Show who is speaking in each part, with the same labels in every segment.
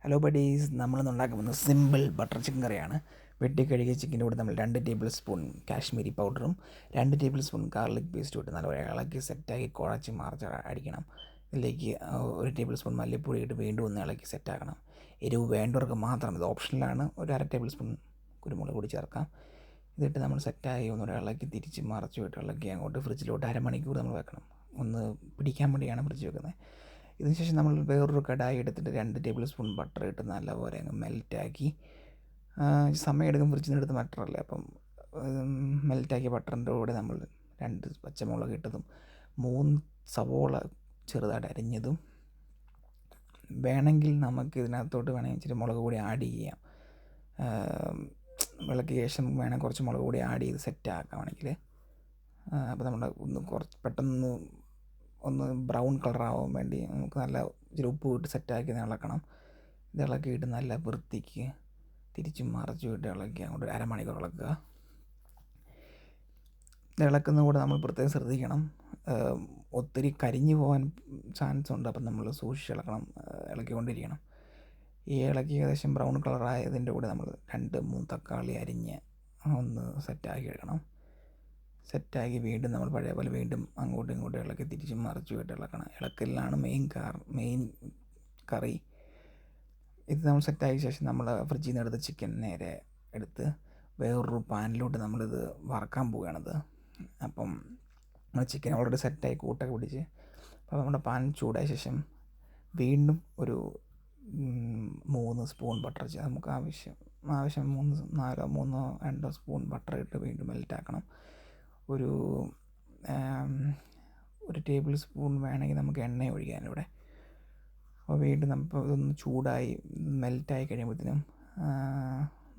Speaker 1: Hello buddies, നമ്മളിന്ന് ഉണ്ടാക്കാൻ പോകുന്നത് സിമ്പിൾ ബട്ടർ ചിക്കൻ കറിയാണ്. വെട്ടിക്കഴുകിയ ചിക്കൻ്റെ കൂടെ നമ്മൾ 2 ടേബിൾ സ്പൂൺ കാശ്മീരി പൗഡറും 2 ടേബിൾ സ്പൂൺ ഗാർലിക് പേസ്റ്റും ഇട്ട് നല്ല ഇളക്കി സെറ്റാക്കി കുഴച്ച് മറിച്ച് അടിക്കണം. ഇതിലേക്ക് 1 ടേബിൾ സ്പൂൺ മല്ലിപ്പൊടി ഇട്ട് വീണ്ടും ഒന്ന് ഇളക്കി സെറ്റാക്കണം. എരിവ് വേണ്ടവർക്ക് മാത്രം, ഇത് ഓപ്ഷനിലാണ്. ഒരു 1/2 ടേബിൾ സ്പൂൺ കുരുമുളക് പൊടി ചേർക്കാം. ഇതിട്ട് നമ്മൾ സെറ്റായി ഒന്നുകൂടെ ഇളക്കി തിരിച്ച് മറിച്ച് വിട്ട് ഇളക്കി അങ്ങോട്ട് ഫ്രിഡ്ജിലോട്ട് അരമണിക്കൂർ നമ്മൾ വെക്കണം. ഒന്ന് പിടിക്കാൻ വേണ്ടിയാണ് ഫ്രിഡ്ജ് വെക്കുന്നത്. ഇതിന് ശേഷം നമ്മൾ വേറൊരു കടായി എടുത്തിട്ട് 2 ടേബിൾ സ്പൂൺ ബട്ടർ ഇട്ട് നല്ലപോലെ അങ്ങ് മെൽറ്റാക്കി, സമയമെടുക്കും ഫ്രിഡ്ജിൽ നിന്ന് എടുത്ത് ബട്ടറല്ലേ, അപ്പം മെൽറ്റാക്കിയ ബട്ടറിൻ്റെ കൂടെ നമ്മൾ 2 പച്ചമുളക് ഇട്ടതും 3 സവോള ചെറുതായിട്ട് അരിഞ്ഞതും, വേണമെങ്കിൽ നമുക്ക് ഇതിനകത്തോട്ട് വേണമെങ്കിൽ ഇച്ചിരി മുളക് പൊടി ആഡ് ചെയ്യാം. വിളക്കിയ ശേഷം വേണമെങ്കിൽ കുറച്ച് മുളക് പൊടി ആഡ് ചെയ്ത് സെറ്റാക്കുകയാണെങ്കിൽ അപ്പോൾ നമ്മുടെ പെട്ടെന്ന് ഒന്ന് ബ്രൗൺ കളറാവാൻ വേണ്ടി നമുക്ക് നല്ല ഇച്ചിരി ഉപ്പ് ഇട്ട് സെറ്റാക്കി ഇളക്കണം. ഇത് ഇളക്കിയിട്ട് നല്ല വൃത്തിക്ക് തിരിച്ചും മറിച്ചും ഇട്ട് ഇളക്കി അങ്ങോട്ട് അരമണിക്കൂർ ഇളക്കുക. ഇത് ഇളക്കുന്ന കൂടെ നമ്മൾ പ്രത്യേകം ശ്രദ്ധിക്കണം, ഒത്തിരി കരിഞ്ഞു പോകാൻ ചാൻസ് ഉണ്ട്. അപ്പം നമ്മൾ സൂക്ഷിച്ച് ഇളക്കിക്കൊണ്ടിരിക്കണം. ഈ ഇളക്കി ഏകദേശം ബ്രൗൺ കളറായതിൻ്റെ കൂടെ നമ്മൾ 2-3 തക്കാളി അരിഞ്ഞ് ഒന്ന് സെറ്റാക്കി എടുക്കണം. സെറ്റാക്കി വീണ്ടും നമ്മൾ പഴയ പോലെ വീണ്ടും അങ്ങോട്ടും ഇങ്ങോട്ടും ഇളക്കി തിരിച്ചും മറിച്ചും ഇട്ട് ഇളക്കണം. ഇളക്കലിലാണ് മെയിൻ കറി. ഇത് നമ്മൾ സെറ്റാക്കിയ ശേഷം നമ്മൾ ഫ്രിഡ്ജിൽ നിന്ന് എടുത്ത് ചിക്കൻ നേരെ എടുത്ത് വേറൊരു പാനിലോട്ട് നമ്മളിത് വറക്കാൻ പോവുകയാണത്. അപ്പം നമ്മൾ ചിക്കൻ ഓൾറെഡി സെറ്റായി കൂട്ടൊക്കെ പിടിച്ച്, അപ്പോൾ നമ്മുടെ പാൻ ചൂടായ ശേഷം വീണ്ടും ഒരു 3 സ്പൂൺ ബട്ടർ നമുക്ക് ആവശ്യം 3-4 സ്പൂൺ ബട്ടർ ഇട്ട് വീണ്ടും മെൽറ്റാക്കണം. ഒരു ടേബിൾ സ്പൂൺ വേണമെങ്കിൽ നമുക്ക് എണ്ണ ഒഴിക്കാനിവിടെ. അപ്പോൾ വീണ്ടും നമുക്ക് ഇതൊന്ന് ചൂടായി മെൽറ്റായി കഴിയുമ്പോഴത്തേനും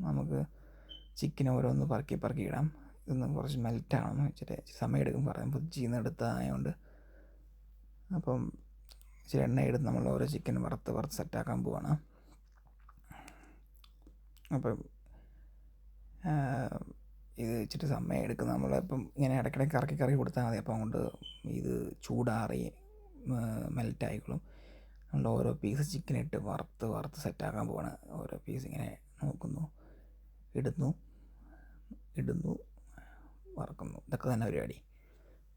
Speaker 1: നമുക്ക് ചിക്കൻ ഓരോന്ന് പറക്കി ഇടാം. ഇതൊന്ന് കുറച്ച് മെൽറ്റാവണം, ഇച്ചിരി സമയമെടുക്കും, പറയാം ഫ്രിഡ്ജിൽ നിന്ന് എടുത്തതായതുകൊണ്ട്. അപ്പം ഇച്ചിരി എണ്ണ എടുത്ത് നമ്മൾ ഓരോ ചിക്കൻ വറുത്ത് സെറ്റാക്കാൻ പോവാണ്. അപ്പം ഇത് ഇച്ചിരി സമയം എടുക്കും. നമ്മളിപ്പം ഇങ്ങനെ ഇടയ്ക്കിടയ്ക്ക് കറക്കി കൊടുത്താൽ മതി. അപ്പം കൊണ്ട് ഇത് ചൂടാറി മെൽറ്റായിക്കോളും. നമ്മൾ ഓരോ പീസ് ചിക്കൻ ഇട്ട് വറുത്ത് സെറ്റാക്കാൻ പോവാണ്. ഓരോ പീസ് ഇങ്ങനെ നോക്കുന്നു, ഇടുന്നു, വറക്കുന്നു. ഇതൊക്കെ തന്നെ പരിപാടി.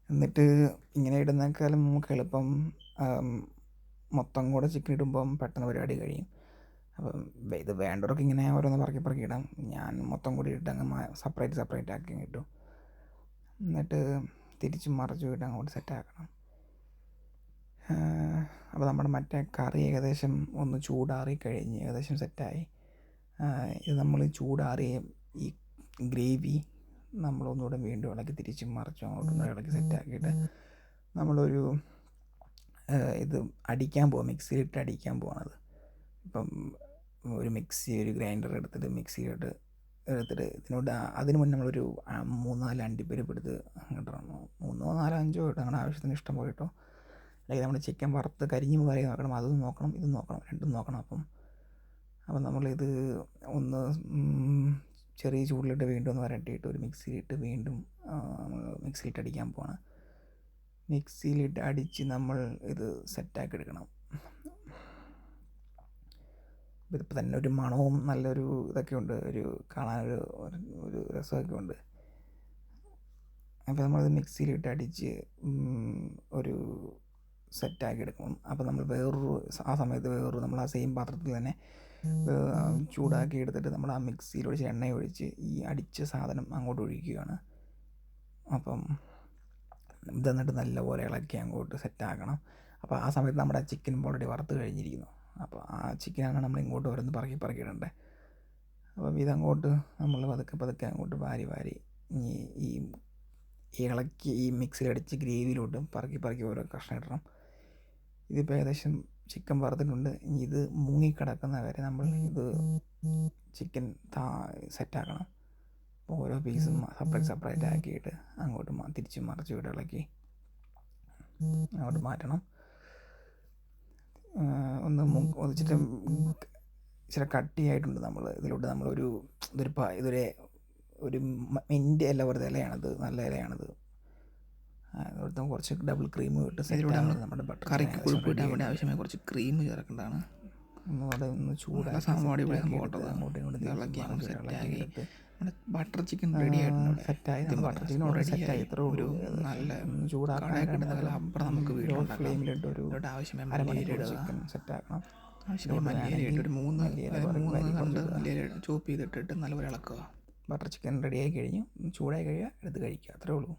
Speaker 1: എന്നിട്ട് ഇങ്ങനെ ഇടുന്നേക്കാളും നമുക്ക് എളുപ്പം മൊത്തം കൂടെ ചിക്കൻ ഇടുമ്പം പെട്ടെന്ന് പരിപാടി കഴിയും. അപ്പം ഇത് വേണ്ടവർക്ക് ഇങ്ങനെ ഓരോന്ന് പറക്കി ഇടാം. ഞാൻ മൊത്തം കൂടി ഇട്ട് അങ്ങ് സെപ്പറേറ്റ് ആക്കി ഇട്ടു. എന്നിട്ട് തിരിച്ചും മറിച്ചും ഇട്ട് അങ്ങോട്ട് സെറ്റാക്കണം. അപ്പോൾ നമ്മുടെ മറ്റേ കറി ഏകദേശം ഒന്ന് ചൂടാറി കഴിഞ്ഞ് ഏകദേശം സെറ്റായി. ഇത് നമ്മൾ ചൂടാറിയ ഈ ഗ്രേവി നമ്മളൊന്നുകൂടെ വീണ്ടും ഇളക്കി തിരിച്ചും മറിച്ചും അങ്ങോട്ടും ഇളക്കി സെറ്റാക്കിയിട്ട് നമ്മളൊരു ഇത് അടിക്കാൻ പോവാം, മിക്സിയിലിട്ട് അടിക്കാൻ പോവാണത്. ഇപ്പം ഒരു ഗ്രൈൻഡർ എടുത്തിട്ട് മിക്സിയിലിട്ട് ഇതിനോട് അതിന് മുന്നേ നമ്മളൊരു 3-4 അണ്ടിപ്പരിപ്പ് എടുത്ത് ഇടണം. 3-4-5 ഇട്ട് അങ്ങനെ ആവശ്യത്തിന് ഇഷ്ടം പോയിട്ടോ. അല്ലെങ്കിൽ നമ്മുടെ ചിക്കൻ വറുത്ത് കരിഞ്ഞ് കറി നോക്കണം, അതും നോക്കണം, ഇതും നോക്കണം, രണ്ടും നോക്കണം. അപ്പം നമ്മളിത് ഒന്ന് ചെറിയ ചൂടിലിട്ട് വീണ്ടും ഒന്ന് വരട്ടിയിട്ട് ഒരു മിക്സിയിലിട്ട് വീണ്ടും മിക്സിയിലിട്ട് അടിക്കാൻ പോവാണ്. മിക്സിയിലിട്ട് അടിച്ച് നമ്മൾ ഇത് സെറ്റാക്കി എടുക്കണം. ഇതിപ്പോൾ തന്നെ ഒരു മണവും നല്ലൊരു ഇതൊക്കെ ഉണ്ട്, ഒരു കാണാനൊരു രസമൊക്കെ ഉണ്ട്. അപ്പോൾ നമ്മളത് മിക്സിയിലിട്ട് അടിച്ച് ഒരു സെറ്റാക്കി എടുക്കും. അപ്പോൾ നമ്മൾ ആ സമയത്ത് നമ്മൾ ആ സെയിം പാത്രത്തിൽ തന്നെ ചൂടാക്കി എടുത്തിട്ട് നമ്മൾ ആ മിക്സിയിൽ ഒഴിച്ച് എണ്ണ ഒഴിച്ച് ഈ അടിച്ച സാധനം അങ്ങോട്ട് ഒഴിക്കുകയാണ്. അപ്പം ഇതെന്നിട്ട് നല്ലപോലെ ഇളക്കി അങ്ങോട്ട് സെറ്റാക്കണം. അപ്പോൾ ആ സമയത്ത് നമ്മുടെ ചിക്കൻ ഓൾറെഡി വറുത്ത് കഴിഞ്ഞിരിക്കുന്നു. അപ്പോൾ ആ ചിക്കനാണ് നമ്മൾ ഇങ്ങോട്ട് ഓരോന്ന് പറക്കി ഇടേണ്ടത്. അപ്പം ഇതങ്ങോട്ട് നമ്മൾ പതുക്കെ അങ്ങോട്ട് വാരി ഈ ഇളക്കി ഈ മിക്സിയിലടിച്ച് ഗ്രേവിയിലോട്ട് പറക്കി ഓരോ കഷ്ണം ഇടണം. ഇതിപ്പോൾ ഏകദേശം ചിക്കൻ വറുത്തിട്ടുണ്ട്. ഇത് മുങ്ങിക്കിടക്കുന്ന വരെ നമ്മൾ ഇത് ചിക്കൻ സെറ്റാക്കണം. ഓരോ പീസും സെപ്പറേറ്റ് ആക്കിയിട്ട് അങ്ങോട്ട് തിരിച്ചും മറിച്ചും ഇളക്കി അങ്ങോട്ട് മാറ്റണം. ഒന്ന് ഒന്നിച്ചിട്ട് ഇച്ചിരി കട്ടിയായിട്ടുണ്ട്. ഇതിലോട്ട് നമ്മളൊരു ഒരു മിൻ്റ് ഇല പോലത്തെ ഇലയാണിത്, നല്ല ഇലയാണിത്. അതുപോലെ കുറച്ച് ഡബിൾ ക്രീം ഇട്ട് സെറ്റാണ് നമ്മുടെ ബട്ടർ.
Speaker 2: കറിക്ക് കൊഴുപ്പ് കിട്ടാൻ വേണ്ടി ആവശ്യമായ കുറച്ച് ക്രീം ചേർക്കേണ്ടതാണ്.
Speaker 1: അതൊന്ന് ചൂടാക്കി
Speaker 2: സംഭവം അടിപൊളി
Speaker 1: സെറ്റാക്കി
Speaker 2: സംഭവം
Speaker 1: എടുത്ത്
Speaker 2: കേട്ടോ.
Speaker 1: അങ്ങോട്ടും ഇങ്ങോട്ടും
Speaker 2: ഇളക്കി നമ്മൾ
Speaker 1: തിരിച്ച്
Speaker 2: സെറ്റാക്കി
Speaker 1: എടുത്ത്
Speaker 2: നമ്മുടെ ബട്ടർ ചിക്കൻ റെഡി ആയിട്ടുണ്ട്.
Speaker 1: സെറ്റായി. ബട്ടർ ചിക്കൻ ഓൾറെഡി സെറ്റായി. ഇത്രേ
Speaker 2: ഒരു
Speaker 1: ഉള്ളൂ.
Speaker 2: നല്ല
Speaker 1: ചൂടാക്കാൻ
Speaker 2: കടയിൽ കിട്ടുന്ന വില അപ്പുറം നമുക്ക്
Speaker 1: ലോ
Speaker 2: വീട്ടിലുണ്ടാക്കാം.
Speaker 1: ഫ്ലെയിമിലിട്ട് ഒരു
Speaker 2: ആവശ്യമായ
Speaker 1: അരമണിക്കൂർ
Speaker 2: മല്ലിയില
Speaker 1: ചിക്കൻ സെറ്റാക്കണം.
Speaker 2: ആവശ്യമായ മല്ലിയില ഇട്ട് ഒരു മൂന്ന് കണ്ട്
Speaker 1: ഇടുക.
Speaker 2: മല്ലിയില ചോപ്പ് ചെയ്തിട്ടിട്ട് നല്ലപോലെ ഇളക്കുക.
Speaker 1: ബട്ടർ ചിക്കൻ റെഡിയായി കഴിഞ്ഞു. ചൂടായി കഴിയുക, എടുത്ത് കഴിക്കുക. അത്രേ ഉള്ളൂ.